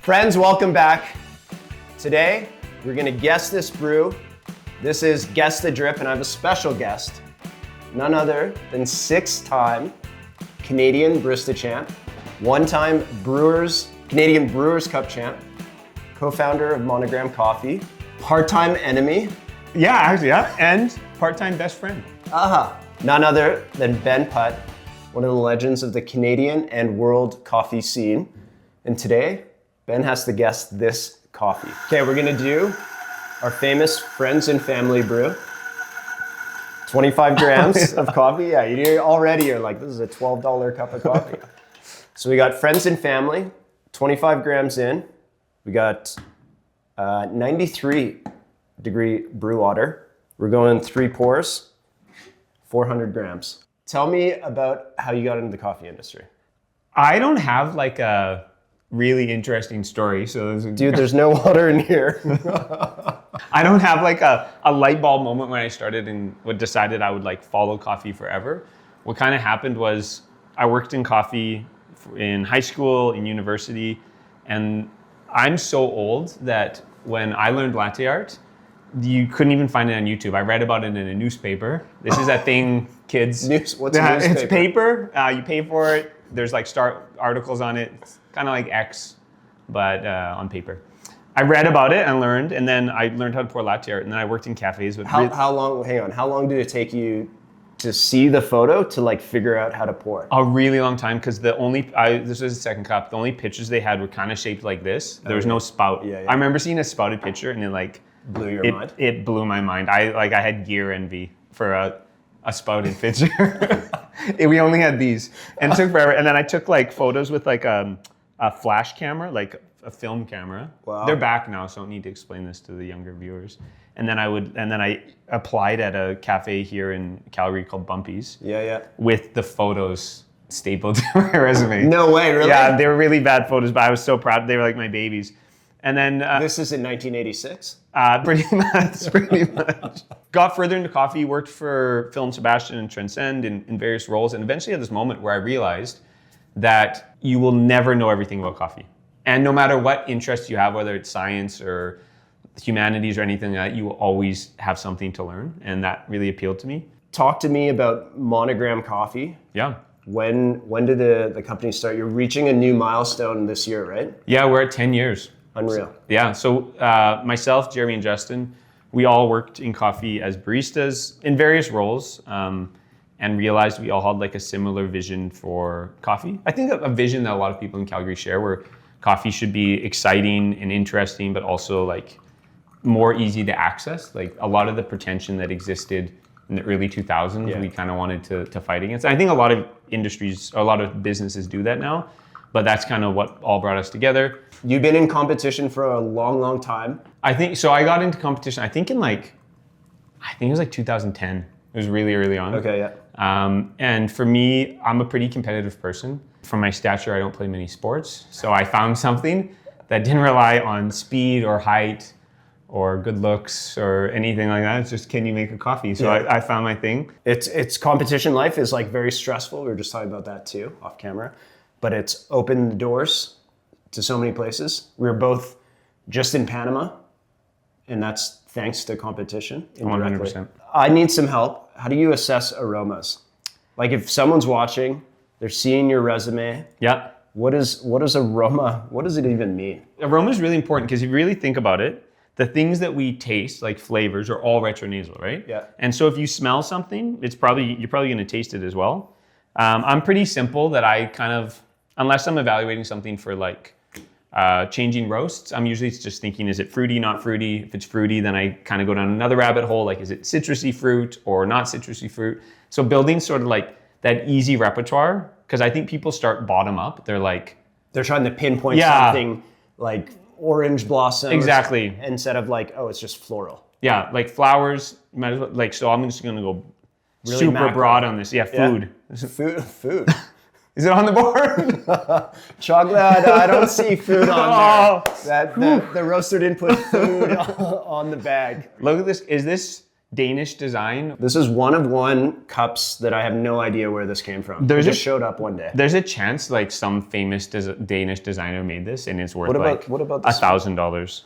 Friends, welcome back. Today, we're gonna guess this brew. This is Guess the Drip, and I have a special guest, none other than 6-time Canadian Barista champ, 1-time Canadian Brewers Cup champ, co-founder of Monogram Coffee, part-time enemy. Yeah, and part-time best friend. None other than Ben Putt, one of the legends of the Canadian and world coffee scene. And today, Ben has to guess this coffee. Okay, we're gonna do our famous friends and family brew. 25 grams of coffee. Yeah, you already are like, this is a $12 cup of coffee. So we got friends and family, 25 grams in. We got 93-degree brew water. We're going 3 pours, 400 grams. Tell me about how you got into the coffee industry. I don't have like a really interesting story. Dude, there's no water in here. I don't have like a light bulb moment when I started and decided I would like follow coffee forever. What kind of happened was I worked in coffee in high school, in university, and I'm so old that when I learned latte art, you couldn't even find it on YouTube. I read about it in a newspaper. This is a thing, kids. What's a newspaper? It's paper. You pay for it. There's like articles on it. It's kind of like X, but on paper. I read about it and learned, and then I learned how to pour latte art, and then I worked in cafes. How long did it take you to see the photo to like figure out how to pour it? A really long time, because this was the second cup. The only pitchers they had were kind of shaped like this. There was no spout. Yeah. I remember seeing a spouted pitcher, and it like blew your mind. It blew my mind. I had gear envy for a spouted pitcher. We only had these, and it took forever. And then I took like photos with like a flash camera, like a film camera. Wow. They're back now, so I don't need to explain this to the younger viewers. And then I applied at a cafe here in Calgary called Bumpy's. Yeah. With the photos stapled to my resume. No way, really? Yeah, they were really bad photos, but I was so proud. They were like my babies. And then this is in 1986. Pretty much. Got further into coffee, worked for Phil and Sebastian and Transcend in various roles, and eventually had this moment where I realized that you will never know everything about coffee. And no matter what interest you have, whether it's science or humanities or anything like that, you will always have something to learn, and that really appealed to me. Talk to me about Monogram Coffee. Yeah. When did the company start? You're reaching a new milestone this year, right? Yeah, we're at 10 years. Unreal. So myself, Jeremy, and Justin, we all worked in coffee as baristas in various roles, and realized we all had like a similar vision for coffee. I think a vision that a lot of people in Calgary share, where coffee should be exciting and interesting, but also like more easy to access. Like a lot of the pretension that existed in the early 2000s, we kind of wanted to fight against. I think a lot of industries, a lot of businesses do that now, but that's kind of what all brought us together. You've been in competition for a long, long time. I think so. I got into competition, I think it was like 2010. It was really early on. Okay, yeah. And for me, I'm a pretty competitive person. From my stature, I don't play many sports. So I found something that didn't rely on speed or height or good looks or anything like that. It's just, can you make a coffee? So I found my thing. It's competition life is like very stressful. We were just talking about that too, off camera. But it's opened the doors to so many places. We were both just in Panama, and that's thanks to competition. 100%. I need some help. How do you assess aromas? Like if someone's watching, they're seeing your resume. Yeah. What is aroma? What does it even mean? Aroma is really important, because if you really think about it, the things that we taste, like flavors, are all retronasal, right? Yeah. And so if you smell something, you're probably going to taste it as well. I'm pretty simple that I kind of, unless I'm evaluating something for like changing roasts, I'm usually just thinking, is it fruity, not fruity? If it's fruity, then I kind of go down another rabbit hole, like is it citrusy fruit or not citrusy fruit? So building sort of like that easy repertoire, because I think people start bottom up. They're trying to pinpoint something like orange blossoms. Exactly. Instead of like, oh, it's just floral. Yeah, like flowers, might as well, like, so I'm just gonna go really super macro. broad on this. Yeah, food. Food. Is it on the board? Chocolate, I don't see food on there. The roaster didn't put food on the bag. Look at this. Is this Danish design. This is one of one cups that I have no idea where this came from. It just showed up one day. There's a chance like some famous Danish designer made this and it's worth what about this? $1,000.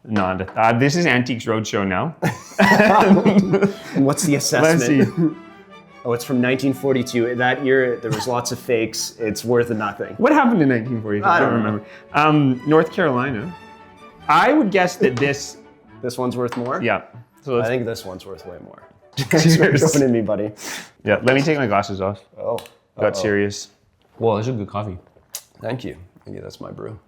No, this is Antiques Roadshow now. And what's the assessment? Let's see. Oh, it's from 1942. That year, there was lots of fakes. It's worth nothing. What happened in 1942? I don't remember. North Carolina. I would guess that this... This one's worth more? Yeah. So I think this one's worth way more. Cheers. Open in me, buddy. Yeah, let me take my glasses off. Oh. Got serious. Well, this is good coffee. Thank you. Maybe that's my brew.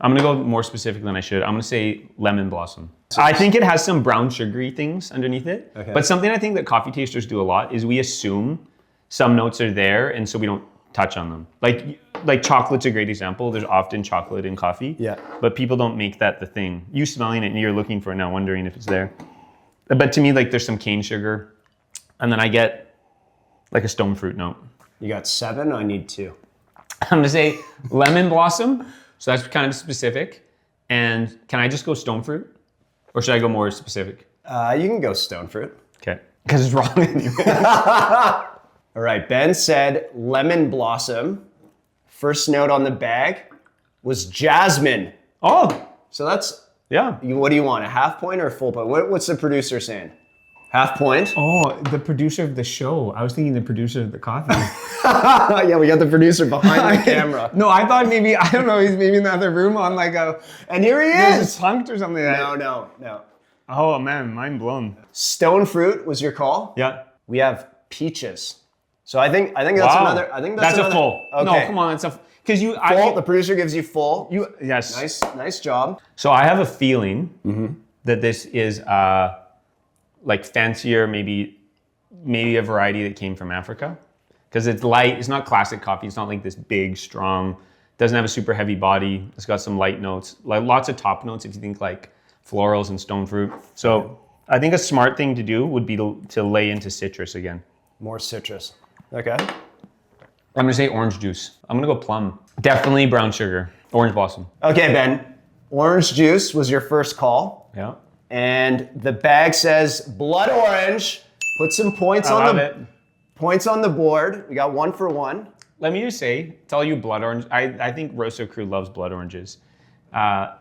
I'm gonna go more specific than I should. I'm gonna say lemon blossom. I think it has some brown sugary things underneath it. Okay. But something I think that coffee tasters do a lot is we assume some notes are there and so we don't touch on them. Like chocolate's a great example. There's often chocolate in coffee. Yeah. But people don't make that the thing. You smelling it and you're looking for it now, wondering if it's there. But to me, like there's some cane sugar and then I get like a stone fruit note. You got 7, I need 2. I'm gonna say lemon blossom. So that's kind of specific. And can I just go stone fruit? Or should I go more specific? You can go stone fruit. Okay. Because it's wrong anyway. All right, Ben said lemon blossom. First note on the bag was jasmine. Oh. So that's, yeah. What do you want, a half point or a full point? What's the producer saying? Half point? Oh, the producer of the show. I was thinking the producer of the coffee. Yeah, we got the producer behind the camera. No, I thought maybe, I don't know, he's maybe in the other room on like a... And here he is! Punked or something. No. Oh man, mind blown. Stone fruit was your call? Yeah. We have peaches. So I think that's another. That's another, a full. Okay. No, come on, that's a because you. Full. The producer gives you full. Yes. Nice job. So I have a feeling that this is like fancier, maybe a variety that came from Africa, because it's light. It's not classic coffee. It's not like this big, strong. Doesn't have a super heavy body. It's got some light notes, like lots of top notes. If you think like florals and stone fruit. So I think a smart thing to do would be to lay into citrus again. More citrus. Okay. I'm gonna say orange juice. I'm gonna go plum. Definitely brown sugar. Orange blossom. Okay, Ben. Orange juice was your first call. Yeah. And the bag says blood orange. Put some points points on the board. We got 1 for 1. Let me just say, to all you blood orange, I think Rosso crew loves blood oranges.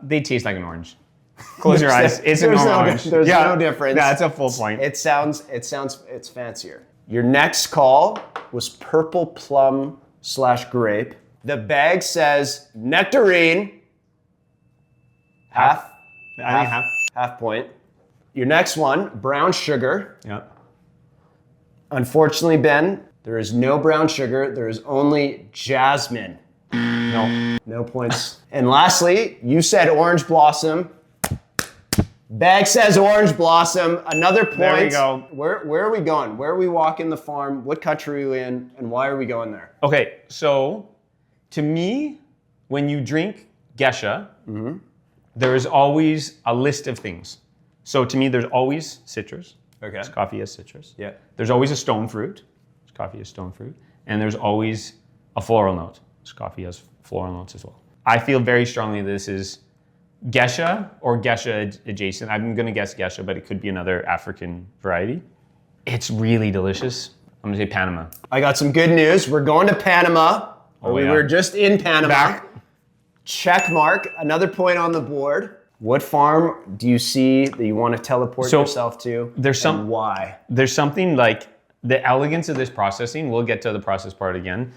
They taste like an orange. Close your eyes. It's a normal orange. There's no difference. That's a full point. It's fancier. Your next call was purple plum / grape. The bag says nectarine. Half point. Your next one, brown sugar. Yeah. Unfortunately, Ben, there is no brown sugar. There is only jasmine. No points. And lastly, you said orange blossom. Bag says orange blossom. Another point. There we go. Where are we going? Where are we walking the farm? What country are we in? And why are we going there? Okay, so to me, when you drink Geisha, there is always a list of things. So to me, there's always citrus. Okay. This coffee has citrus. Yeah. There's always a stone fruit. This coffee has stone fruit. And there's always a floral note. This coffee has floral notes as well. I feel very strongly this is Geisha or Geisha adjacent. I'm gonna guess Geisha, but it could be another African variety. It's really delicious. I'm gonna say Panama. I got some good news. We're going to Panama. We were just in Panama. Check mark. Another point on the board. What farm do you see that you want to teleport yourself to? Why? There's something like the elegance of this processing. We'll get to the process part again.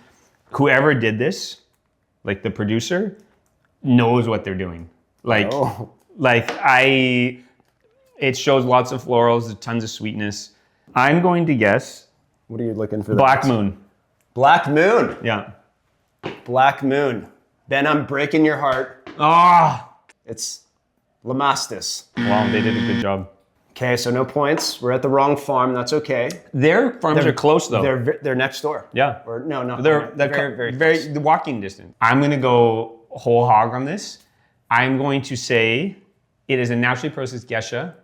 Whoever did this, like the producer, knows what they're doing. It shows lots of florals, tons of sweetness. I'm going to guess. What are you looking for? Black Moon. Black Moon. Yeah. Black Moon. Ben, I'm breaking your heart. It's Lamastis. Wow, they did a good job. Okay, so no points. We're at the wrong farm. That's okay. Their farms are close though. They're next door. Yeah. Or no, not they're very the walking distance. I'm gonna go whole hog on this. I'm going to say it is a naturally processed geisha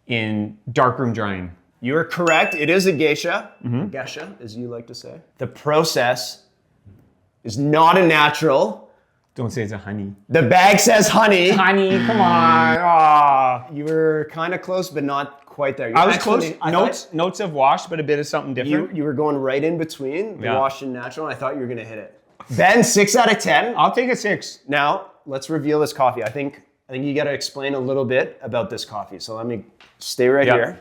in darkroom drying. You are correct. It is a geisha. Geisha, as you like to say. The process is not a natural. Don't say it's a honey. The bag says honey. Honey, come on. You were kind of close, but not quite there. I was close. Notes of wash, but a bit of something different. You were going right in between the Yeah. washed and natural, and I thought you were gonna hit it. Ben, 6 out of 10. I'll take a 6. Now, let's reveal this coffee. I think you gotta explain a little bit about this coffee. So let me stay right Yeah. here.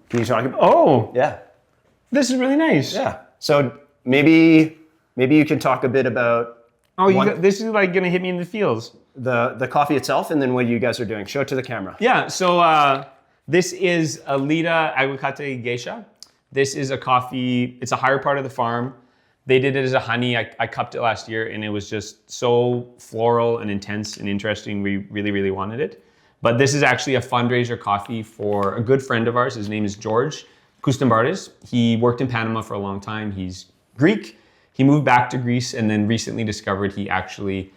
Can you talk about? Oh, Yeah. this is really nice. Yeah. So maybe you can talk a bit about Oh, this is like gonna hit me in the feels. the coffee itself, and then what you guys are doing. Show it to the camera. Yeah, so this is a Lita Aguacate Geisha. This is a coffee, it's a higher part of the farm. They did it as a honey. I cupped it last year and it was just so floral and intense and interesting. We really, really wanted it. But this is actually a fundraiser coffee for a good friend of ours. His name is George Kustambaris. He worked in Panama for a long time. He's Greek. He moved back to Greece and then recently discovered he actually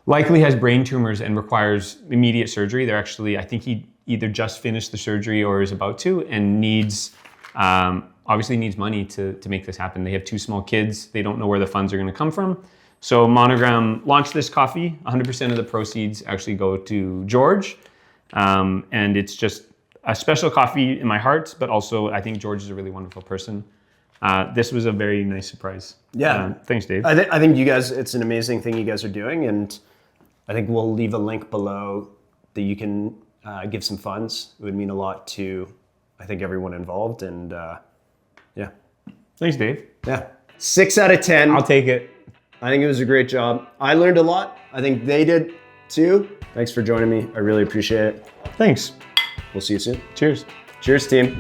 likely has brain tumors and requires immediate surgery. They're actually, I think he either just finished the surgery or is about to, and needs, obviously needs money to make this happen. They have 2 small kids. They don't know where the funds are gonna come from. So Monogram launched this coffee. 100% of the proceeds actually go to George. And it's just a special coffee in my heart, but also I think George is a really wonderful person. This was a very nice surprise. Yeah. Thanks, Dave. I think you guys, it's an amazing thing you guys are doing, and I think we'll leave a link below that you can give some funds. It would mean a lot to, I think, everyone involved, and yeah. Thanks, Dave. Yeah. 6 out of 10. I'll take it. I think it was a great job. I learned a lot. I think they did too. Thanks for joining me. I really appreciate it. Thanks. We'll see you soon. Cheers. Cheers, team.